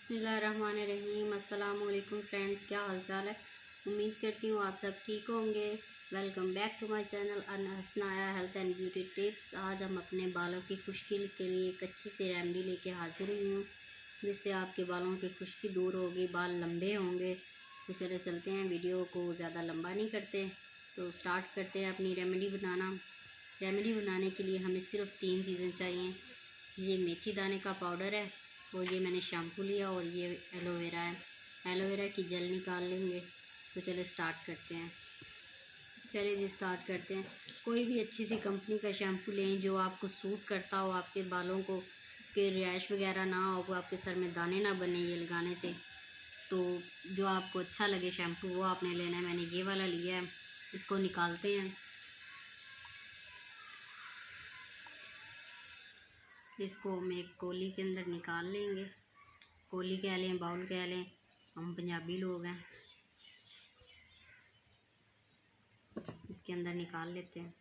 बिस्मिल्लाहिर्रहमानिर्रहीम। अस्सलाम वालेकुम फ्रेंड्स, क्या हाल चाल है। उम्मीद करती हूँ आप सब ठीक होंगे। Welcome back to my channel Hasnaya health and beauty tips. आज हम अपने बालों की खुश्की के लिए एक अच्छी सी रेमेडी लेके हाजिर हुई हूँ, जिससे आपके बालों की खुश्की दूर होगी, बाल लंबे होंगे। तो चले चलते हैं, वीडियो को ज़्यादा लंबा नहीं करते, तो स्टार्ट करते हैं अपनी रेमेडी बनाना। रेमेडी बनाने के लिए हमें सिर्फ 3 चीज़ें चाहिए। ये मेथी दाने का पाउडर है, और ये मैंने शैम्पू लिया, और ये एलोवेरा है। एलोवेरा की जेल निकाल लेंगे। तो चले स्टार्ट करते हैं। चलिए जी स्टार्ट करते हैं। कोई भी अच्छी सी कंपनी का शैम्पू लें जो आपको सूट करता हो, आपके बालों को के रैश वगैरह ना हो, आपके सर में दाने ना बने ये लगाने से। तो जो आपको अच्छा लगे शैम्पू वो आपने लेना है। मैंने ये वाला लिया है। इसको निकालते हैं। इसको हम एक कोली के अंदर निकाल लेंगे। कोली कह लें, बाउल कह लें, हम पंजाबी लोग हैं। इसके अंदर निकाल लेते हैं।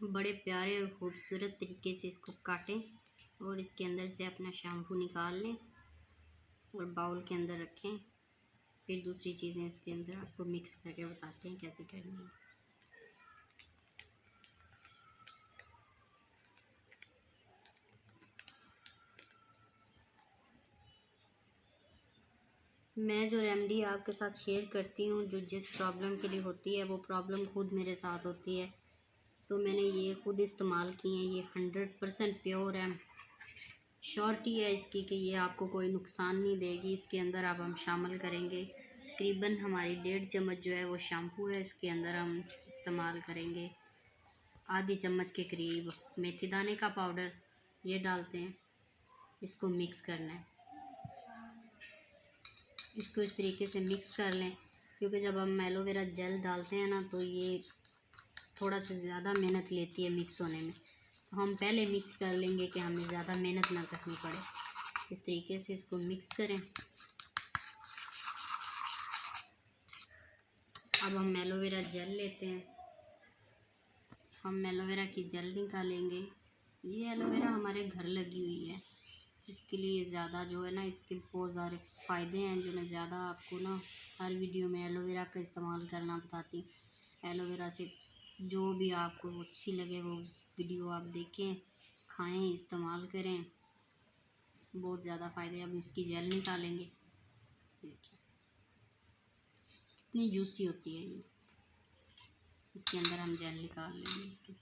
बड़े प्यारे और खूबसूरत तरीके से इसको काटें, और इसके अंदर से अपना शैम्पू निकाल लें और बाउल के अंदर रखें। फिर दूसरी चीज़ें इसके अंदर आपको मिक्स करके बताते हैं कैसे करनी है। मैं जो रेमेडी आपके साथ शेयर करती हूँ, जो जिस प्रॉब्लम के लिए होती है, वो प्रॉब्लम खुद मेरे साथ होती है। तो मैंने ये खुद इस्तेमाल की हैं। ये 100% प्योर है। श्योरिटी है इसकी कि ये आपको कोई नुकसान नहीं देगी। इसके अंदर अब हम शामिल करेंगे तकरीबन हमारी 1.5 चम्मच जो है वो शैम्पू है। इसके अंदर हम इस्तेमाल करेंगे आधी चम्मच के करीब मेथी दाने का पाउडर, ये डालते हैं। इसको मिक्स करना है। इसको इस तरीके से मिक्स कर लें, क्योंकि जब हम एलोवेरा जेल डालते हैं ना, तो ये थोड़ा सा ज़्यादा मेहनत लेती है मिक्स होने में। तो हम पहले मिक्स कर लेंगे कि हमें ज़्यादा मेहनत ना करनी पड़े। इस तरीके से इसको मिक्स करें। अब हम एलोवेरा जेल लेते हैं। हम एलोवेरा की जेल निकालेंगे। ये एलोवेरा हमारे घर लगी हुई है। इसके लिए ज़्यादा जो है ना, इसके बहुत सारे फ़ायदे हैं जो मैं ज़्यादा आपको ना हर वीडियो में एलोवेरा का इस्तेमाल करना बताती हूँ। एलोवेरा से जो भी आपको अच्छी लगे वो वीडियो आप देखें, खाएं, इस्तेमाल करें। बहुत ज़्यादा फ़ायदे। अब इसकी जेल निकालेंगे। देखिए कितनी जूसी होती है ये। इसके अंदर हम जेल निकाल लेंगे इसकी।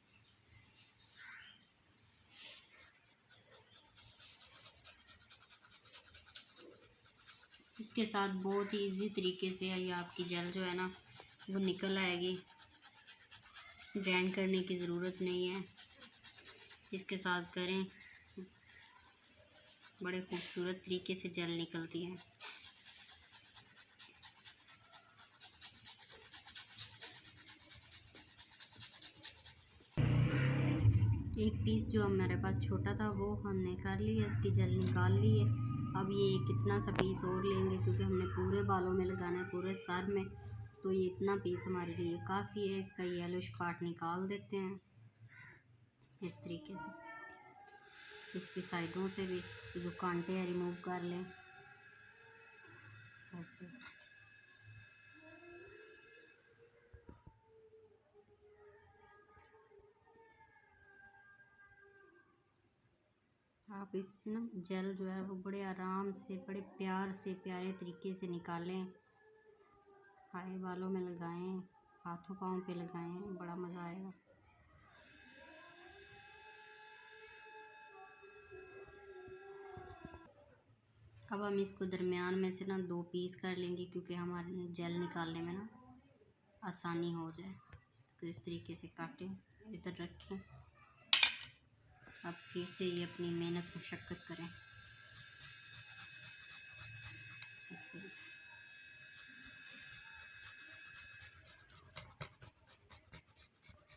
इसके साथ बहुत ही इजी तरीके से ये आपकी जेल जो है ना वो निकल आएगी। ग्राइंड करने की ज़रूरत नहीं है। इसके साथ करें, बड़े खूबसूरत तरीके से जेल निकलती है। एक पीस जो हमारे पास छोटा था वो हमने कर लिया, इसकी जेल निकाल ली है। अब ये कितना सा पीस और लेंगे, क्योंकि हमने पूरे बालों में लगाना है, पूरे सर में। तो ये इतना पीस हमारे लिए काफ़ी है। इसका येलोइश पार्ट निकाल देते हैं इस तरीके से। इसकी साइडों से भी जो कांटे हैं रिमूव कर लें ऐसे। आप इससे ना जेल जो है वो बड़े आराम से, बड़े प्यार से, प्यारे तरीके से निकालें। हाय बालों में लगाएं, हाथों पाँव पे लगाएं, बड़ा मज़ा आएगा। अब हम इसको दरमियान में से ना 2 पीस कर लेंगे, क्योंकि हमारे जेल निकालने में ना आसानी हो जाए। तो इस तरीके से काटें, इधर रखें। अब फिर से ये अपनी मेहनत मशक्क़त करें ऐसे।